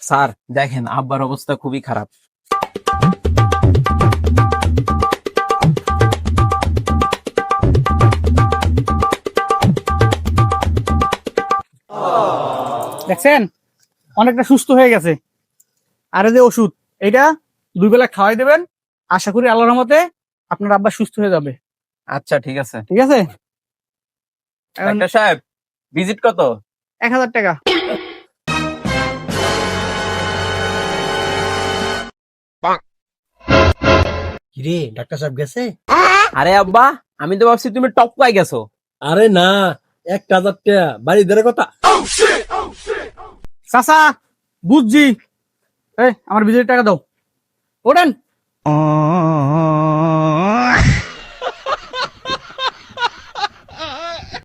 Sir দেখেন আব্বার অবস্থা খুবই খারাপ। দেখছেন অনেকটা সুস্থ হয়ে গেছে। আর এই যে ওষুধ, এটা 2 বেলা খাওয়াই দেবেন। আশা করি আল্লাহর রহমতে আপনার আব্বা সুস্থ হয়ে যাবে। আচ্ছা ঠিক আছে। ঠিক আছে, এখন ডাক্তার সাহেব ভিজিট কত? 1000 টাকা। কিরে ডাক্তার সাহেব গেছে? আরে আব্বা, আমি তো ভাবছি তুমি টপ পাই গেছো। আরে না, 1000 টাকা বাড়ি দেওয়ার কথা। চাচা বুঝছি, এই আমার বিজয়ের টাকা দাও। ওঠেন।